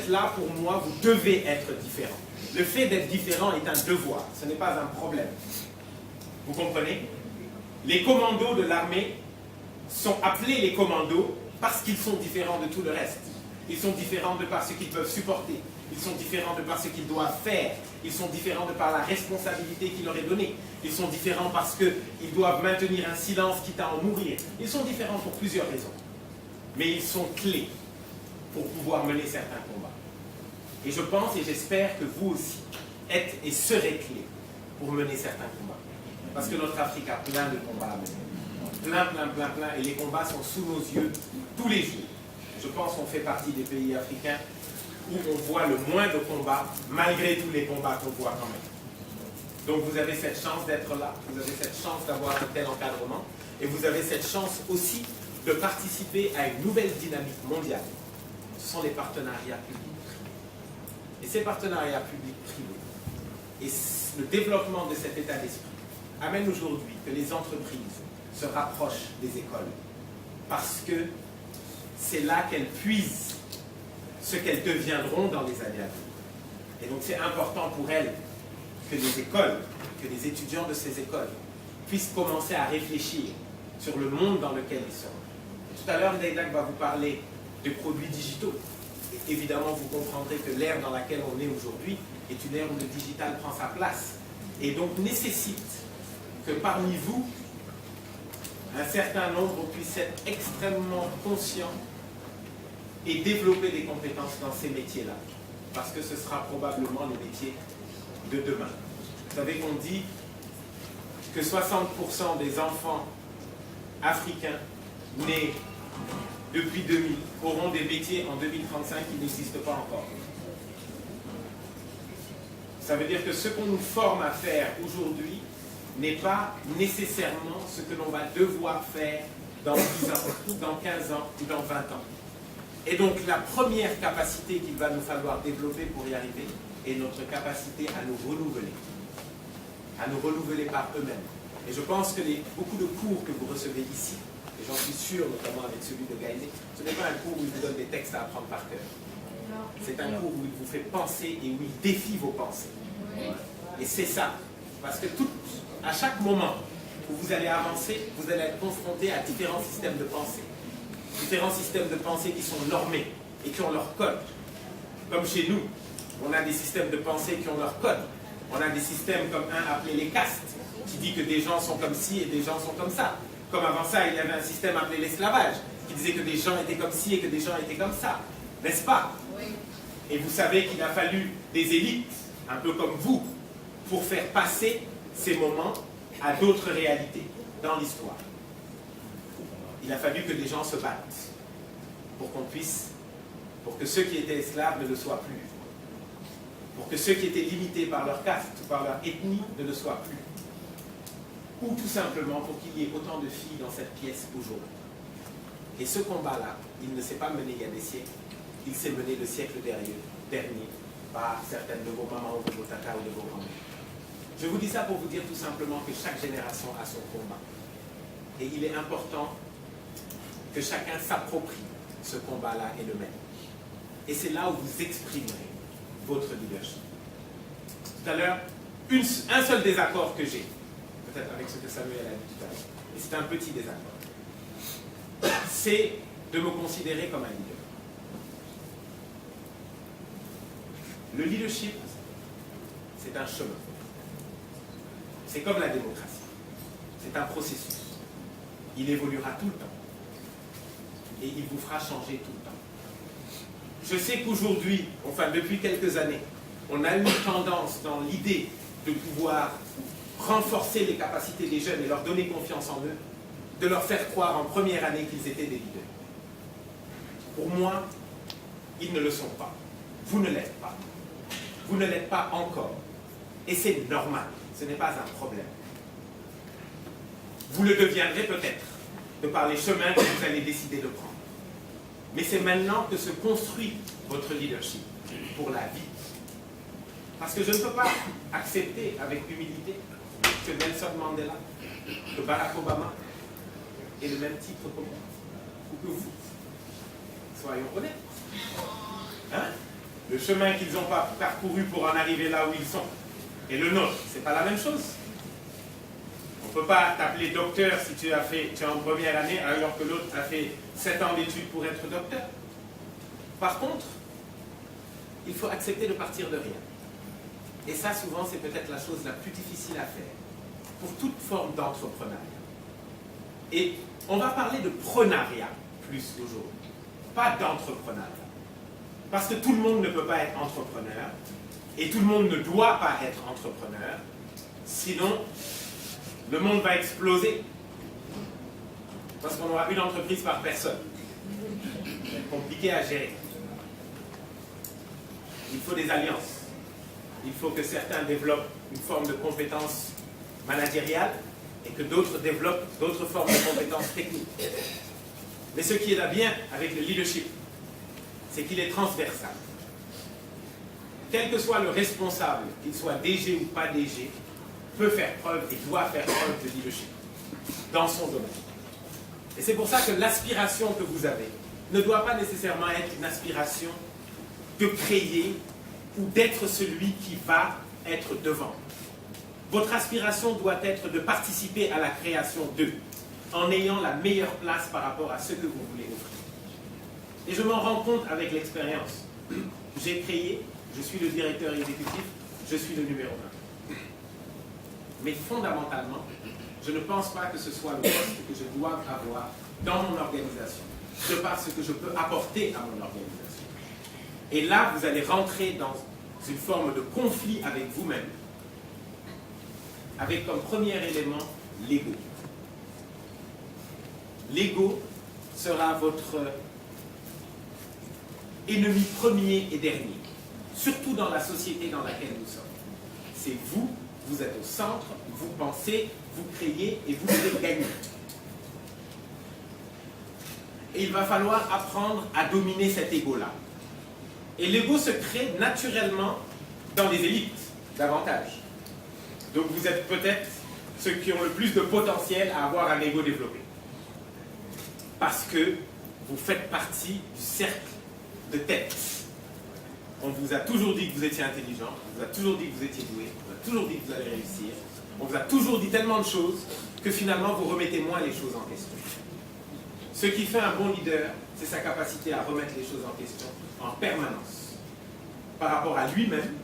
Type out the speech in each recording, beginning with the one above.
êtes là, pour moi, vous devez être différent. Le fait d'être différent est un devoir, ce n'est pas un problème. Vous comprenez? Les commandos de l'armée sont appelés les commandos parce qu'ils sont différents de tout le reste. Ils sont différents de par ce qu'ils peuvent supporter. Ils sont différents de par ce qu'ils doivent faire. Ils sont différents de par la responsabilité qui leur est donnée. Ils sont différents parce qu'ils doivent maintenir un silence quitte à en mourir. Ils sont différents pour plusieurs raisons. Mais ils sont clés pour pouvoir mener certains combats. Et je pense et j'espère que vous aussi êtes et serez clés pour mener certains combats. Parce que notre Afrique a plein de combats à mener. Plein. Et les combats sont sous nos yeux tous les jours. Je pense qu'on fait partie des pays africains où on voit le moins de combats, malgré tous les combats qu'on voit quand même. Donc vous avez cette chance d'être là, vous avez cette chance d'avoir un tel encadrement, et vous avez cette chance aussi de participer à une nouvelle dynamique mondiale. Ce sont les partenariats publics-privés. Et ces partenariats publics-privés, et le développement de cet état d'esprit, amène aujourd'hui que les entreprises se rapprochent des écoles, parce que c'est là qu'elles puisent ce qu'elles deviendront dans les années à venir. Et donc c'est important pour elles que les écoles, que les étudiants de ces écoles puissent commencer à réfléchir sur le monde dans lequel ils sont. Tout à l'heure, Ndaidak va vous parler de produits digitaux. Et évidemment, vous comprendrez que l'ère dans laquelle on est aujourd'hui est une ère où le digital prend sa place. Et donc nécessite que parmi vous, un certain nombre puissent être extrêmement conscients et développer des compétences dans ces métiers-là. Parce que ce sera probablement les métiers de demain. Vous savez qu'on dit que 60% des enfants africains nés depuis 2000 auront des métiers en 2035 qui n'existent pas encore. Ça veut dire que ce qu'on nous forme à faire aujourd'hui n'est pas nécessairement ce que l'on va devoir faire dans 10 ans, dans 15 ans ou dans 20 ans. Et donc la première capacité qu'il va nous falloir développer pour y arriver est notre capacité à nous renouveler par eux-mêmes. Et je pense que beaucoup de cours que vous recevez ici, et j'en suis sûr notamment avec celui de Gaïné, ce n'est pas un cours où il vous donne des textes à apprendre par cœur. C'est un cours où il vous fait penser et où il défie vos pensées. Et c'est ça. Parce que à chaque moment où vous allez avancer, vous allez être confronté à différents systèmes de pensée. Différents systèmes de pensée qui sont normés et qui ont leur code. Comme chez nous, on a des systèmes de pensée qui ont leur code. On a des systèmes comme un appelé les castes, qui dit que des gens sont comme ci et des gens sont comme ça. Comme avant ça, il y avait un système appelé l'esclavage, qui disait que des gens étaient comme ci et que des gens étaient comme ça. N'est-ce pas? Oui. Et vous savez qu'il a fallu des élites, un peu comme vous, pour faire passer ces moments à d'autres réalités dans l'histoire. Il a fallu que des gens se battent pour que ceux qui étaient esclaves ne le soient plus. Pour que ceux qui étaient limités par leur caste ou par leur ethnie ne le soient plus. Ou tout simplement pour qu'il y ait autant de filles dans cette pièce aujourd'hui. Et ce combat-là, il ne s'est pas mené il y a des siècles, il s'est mené le siècle dernier par certaines de vos mamans ou de vos tatas ou de vos grands-mères. Je vous dis ça pour vous dire tout simplement que chaque génération a son combat. Et il est important que chacun s'approprie ce combat-là et le mène. Et c'est là où vous exprimerez votre leadership. Tout à l'heure, un seul désaccord que j'ai, peut-être avec ce que Samuel a dit tout à l'heure, et c'est un petit désaccord, c'est de me considérer comme un leader. Le leadership, c'est un chemin. C'est comme la démocratie. C'est un processus. Il évoluera tout le temps. Et il vous fera changer tout le temps. Je sais qu'aujourd'hui, enfin depuis quelques années, on a une tendance dans l'idée de pouvoir renforcer les capacités des jeunes et leur donner confiance en eux, de leur faire croire en première année qu'ils étaient des leaders. Pour moi, ils ne le sont pas. Vous ne l'êtes pas. Vous ne l'êtes pas encore. Et c'est normal. Ce n'est pas un problème. Vous le deviendrez peut-être, de par les chemins que vous allez décider de prendre. Mais c'est maintenant que se construit votre leadership pour la vie. Parce que je ne peux pas accepter avec humilité que Nelson Mandela, que Barack Obama ait le même titre que moi, ou que vous. Soyons honnêtes. Hein? le chemin qu'ils n'ont pas parcouru pour en arriver là où ils sont, et le nôtre, c'est pas la même chose. On ne peut pas t'appeler docteur si tu es en première année, alors que l'autre a fait 7 ans d'études pour être docteur. Par contre, il faut accepter de partir de rien. Et ça, souvent, c'est peut-être la chose la plus difficile à faire pour toute forme d'entrepreneuriat. Et on va parler de prenariat plus aujourd'hui, pas d'entrepreneuriat. Parce que tout le monde ne peut pas être entrepreneur, et tout le monde ne doit pas être entrepreneur, sinon le monde va exploser. Parce qu'on aura une entreprise par personne. C'est compliqué à gérer. Il faut des alliances. Il faut que certains développent une forme de compétence managériale et que d'autres développent d'autres formes de compétences techniques. Mais ce qui est là bien avec le leadership, c'est qu'il est transversal. Quel que soit le responsable, qu'il soit DG ou pas DG, peut faire preuve et doit faire preuve de leadership dans son domaine. Et c'est pour ça que l'aspiration que vous avez ne doit pas nécessairement être une aspiration de créer ou d'être celui qui va être devant. Votre aspiration doit être de participer à la création d'eux, en ayant la meilleure place par rapport à ce que vous voulez offrir. Et je m'en rends compte avec l'expérience. J'ai créé, je suis le directeur exécutif, je suis le numéro 1. Mais fondamentalement, je ne pense pas que ce soit le poste que je dois avoir dans mon organisation, de par ce que je peux apporter à mon organisation. Et là, vous allez rentrer dans une forme de conflit avec vous-même, avec comme premier élément l'ego. L'ego sera votre ennemi premier et dernier, surtout dans la société dans laquelle nous sommes. C'est vous, vous êtes au centre, vous pensez, vous créez et vous devez gagner. Et il va falloir apprendre à dominer cet ego-là. Et l'ego se crée naturellement dans les élites, davantage. Donc vous êtes peut-être ceux qui ont le plus de potentiel à avoir un ego développé. Parce que vous faites partie du cercle de tête. On vous a toujours dit que vous étiez intelligent, on vous a toujours dit que vous étiez doué, on vous a toujours dit que vous allez réussir, on vous a toujours dit tellement de choses que finalement vous remettez moins les choses en question. Ce qui fait un bon leader, c'est sa capacité à remettre les choses en question en permanence, par rapport à lui-même,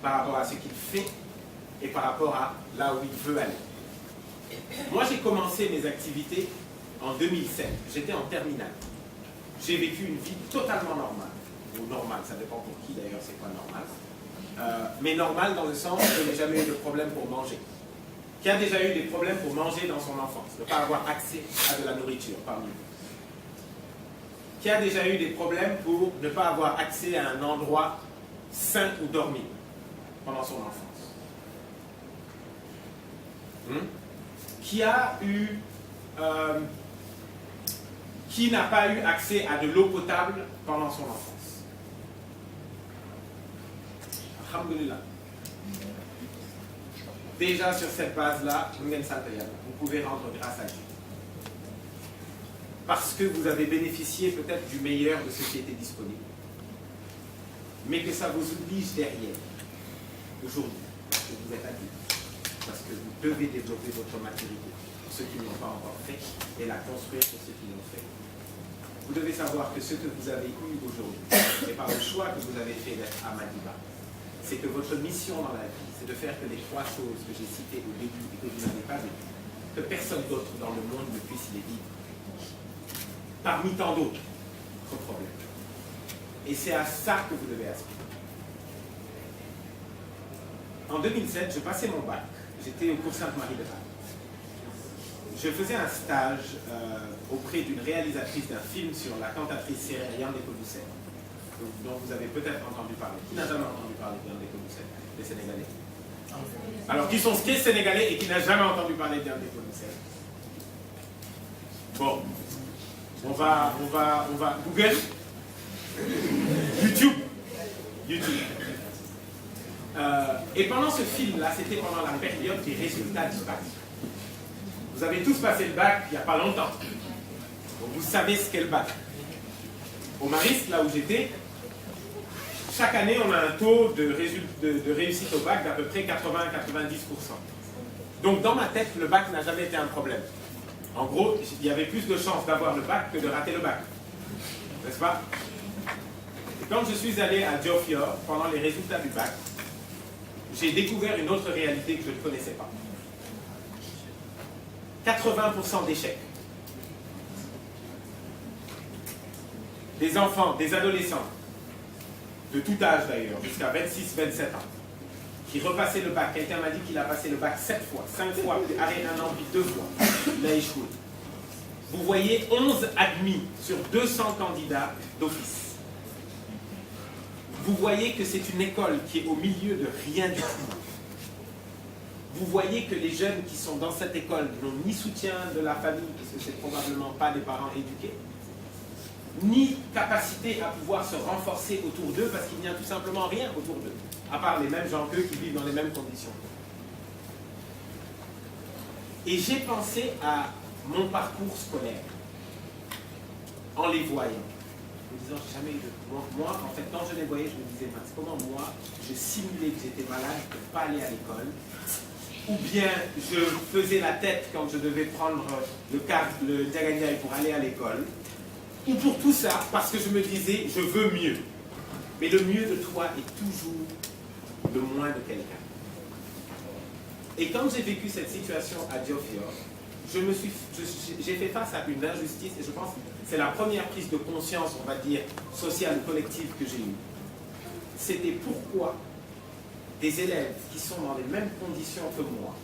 par rapport à ce qu'il fait et par rapport à là où il veut aller. Moi, j'ai commencé mes activités en 2007. J'étais en terminale. J'ai vécu une vie totalement normale. Ou normale, ça dépend pour qui d'ailleurs, c'est quoi normal. Mais normale dans le sens que je n'ai jamais eu de problème pour manger. Qui a déjà eu des problèmes pour manger dans son enfance, ne pas avoir accès à de la nourriture parmi vous? Qui a déjà eu des problèmes pour ne pas avoir accès à un endroit sain où dormir pendant son enfance? Qui a eu... qui n'a pas eu accès à de l'eau potable pendant son enfance? Alhamdulillah. Déjà sur cette base-là, vous pouvez rendre grâce à Dieu. Parce que vous avez bénéficié peut-être du meilleur de ce qui était disponible. Mais que ça vous oblige derrière, aujourd'hui, parce que vous êtes adulte, parce que vous devez développer votre maturité pour ceux qui ne l'ont pas encore fait et la construire pour ceux qui l'ont fait. Vous devez savoir que ce que vous avez eu aujourd'hui, c'est par le choix que vous avez fait d'être à Madiba. C'est que votre mission dans la vie, c'est de faire que les 3 choses que j'ai citées au début et que vous n'avez pas vécues, que personne d'autre dans le monde ne puisse les vivre. Parmi tant d'autres problèmes. Et c'est à ça que vous devez aspirer. En 2007, je passais mon bac. J'étais au cours Sainte-Marie de Bâle. Je faisais un stage auprès d'une réalisatrice d'un film sur la cantatrice sérérienne des Coducet, dont vous avez peut-être entendu parler. Qui n'a jamais entendu parler d'Yann Décodousset? Les Sénégalais. Alors, qui sont sénégalais et qui n'a jamais entendu parler d'Yann Décodousset? Bon, on va Google, YouTube. Et pendant ce film-là, c'était pendant la période des résultats du bac. Vous avez tous passé le bac il n'y a pas longtemps. Donc vous savez ce qu'est le bac. Au Mariste, là où j'étais, chaque année, on a un taux de réussite au bac d'à peu près 80-90%. Donc dans ma tête, le bac n'a jamais été un problème. En gros, il y avait plus de chances d'avoir le bac que de rater le bac. N'est-ce pas? Et quand je suis allé à Diofior, pendant les résultats du bac, j'ai découvert une autre réalité que je ne connaissais pas. 80% d'échecs. Des enfants, des adolescents, de tout âge d'ailleurs, jusqu'à 26-27 ans, qui repassaient le bac. Quelqu'un m'a dit qu'il a passé le bac 7 fois, 5 fois, puis arrêté un an, puis 2 fois. Il a échoué. Vous voyez 11 admis sur 200 candidats d'office. Vous voyez que c'est une école qui est au milieu de rien du tout. Vous voyez que les jeunes qui sont dans cette école n'ont ni soutien de la famille, parce que c'est probablement pas des parents éduqués, ni capacité à pouvoir se renforcer autour d'eux, parce qu'il n'y a tout simplement rien autour d'eux, à part les mêmes gens qu'eux qui vivent dans les mêmes conditions. Et j'ai pensé à mon parcours scolaire, en les voyant, en me disant, j'ai jamais eu de... Moi, en fait, quand je les voyais, je me disais, comment moi, je simulais que j'étais malade pour ne pas aller à l'école, ou bien je faisais la tête quand je devais prendre le Diaganiaï pour aller à l'école, ou pour tout ça, parce que je me disais, je veux mieux. Mais le mieux de toi est toujours le moins de quelqu'un. Et quand j'ai vécu cette situation à Diofior, j'ai fait face à une injustice, et je pense que c'est la première prise de conscience, on va dire, sociale ou collective que j'ai eue. C'était pourquoi des élèves qui sont dans les mêmes conditions que moi,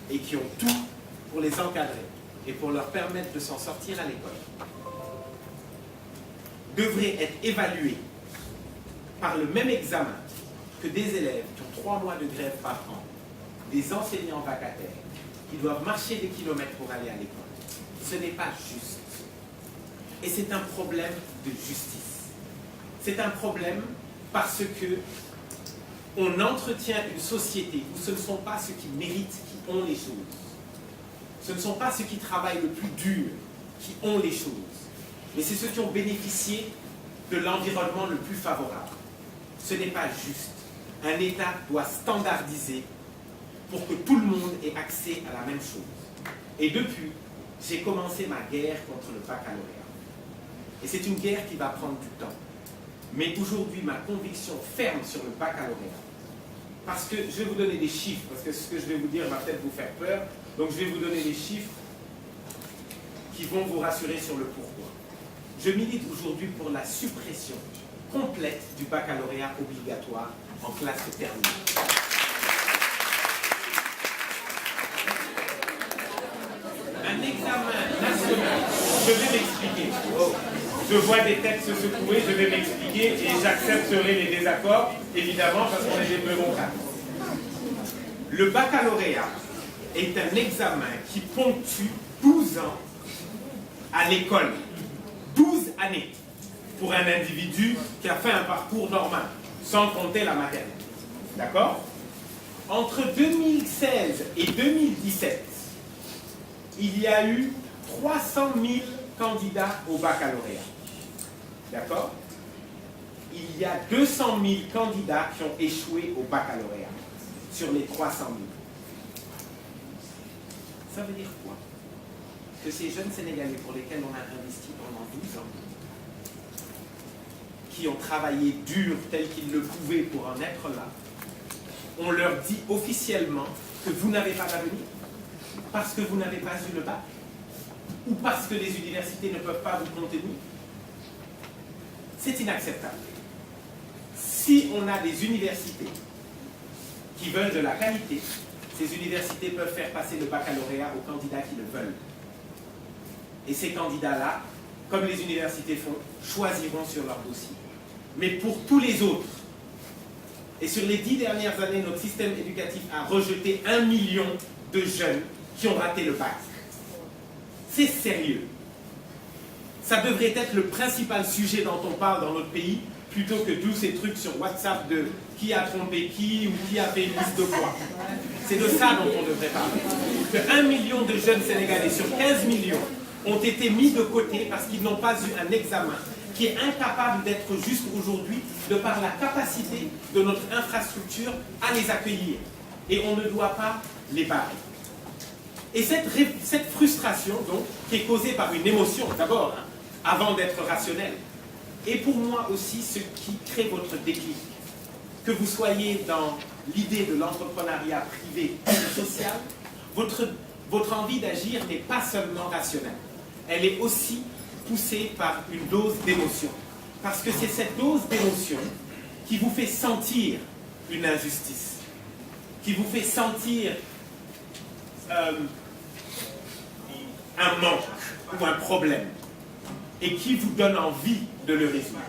et qui ont tout pour les encadrer, et pour leur permettre de s'en sortir à l'école, devraient être évalués par le même examen que des élèves qui ont 3 mois de grève par an, des enseignants vacataires, qui doivent marcher des kilomètres pour aller à l'école. Ce n'est pas juste. Et c'est un problème de justice. C'est un problème parce que on entretient une société où ce ne sont pas ceux qui méritent qui ont les choses. Ce ne sont pas ceux qui travaillent le plus dur qui ont les choses. Mais c'est ceux qui ont bénéficié de l'environnement le plus favorable. Ce n'est pas juste. Un État doit standardiser pour que tout le monde ait accès à la même chose. Et depuis, j'ai commencé ma guerre contre le baccalauréat. Et c'est une guerre qui va prendre du temps. Mais aujourd'hui, ma conviction ferme sur le baccalauréat. Parce que je vais vous donner des chiffres, parce que ce que je vais vous dire va peut-être vous faire peur. Donc je vais vous donner des chiffres qui vont vous rassurer sur le pourquoi. Je milite aujourd'hui pour la suppression complète du baccalauréat obligatoire en classe terminale. Un examen national, je vais m'expliquer. Je vois des têtes se secouer, je vais m'expliquer et j'accepterai les désaccords, évidemment, parce qu'on est des meurons-cadres. Le baccalauréat est un examen qui ponctue 12 ans à l'école. 12 années pour un individu qui a fait un parcours normal, sans compter la maternelle. D'accord? Entre 2016 et 2017, il y a eu 300 000 candidats au baccalauréat. D'accord? Il y a 200 000 candidats qui ont échoué au baccalauréat sur les 300 000. Ça veut dire quoi? Que ces jeunes Sénégalais pour lesquels on a investi pendant 12 ans, qui ont travaillé dur tel qu'ils le pouvaient pour en être là, on leur dit officiellement que vous n'avez pas d'avenir parce que vous n'avez pas eu le bac ou parce que les universités ne peuvent pas vous contenir. C'est inacceptable. Si on a des universités qui veulent de la qualité, ces universités peuvent faire passer le baccalauréat aux candidats qui le veulent. Et ces candidats-là, comme les universités font, choisiront sur leur dossier. Mais pour tous les autres, et sur les 10 dernières années, notre système éducatif a rejeté 1 million de jeunes qui ont raté le bac. C'est sérieux. Ça devrait être le principal sujet dont on parle dans notre pays, plutôt que tous ces trucs sur WhatsApp de qui a trompé qui ou qui a fait une liste de quoi. C'est de ça dont on devrait parler. Que 1 million de jeunes Sénégalais sur 15 millions ont été mis de côté parce qu'ils n'ont pas eu un examen qui est incapable d'être juste aujourd'hui de par la capacité de notre infrastructure à les accueillir. Et on ne doit pas les barrer. Et cette frustration, donc, qui est causée par une émotion, d'abord, hein, avant d'être rationnelle, est pour moi aussi ce qui crée votre déclic. Que vous soyez dans l'idée de l'entrepreneuriat privé ou social, votre envie d'agir n'est pas seulement rationnelle. Elle est aussi poussée par une dose d'émotion. Parce que c'est cette dose d'émotion qui vous fait sentir une injustice, qui vous fait sentir un manque ou un problème, et qui vous donne envie de le résoudre.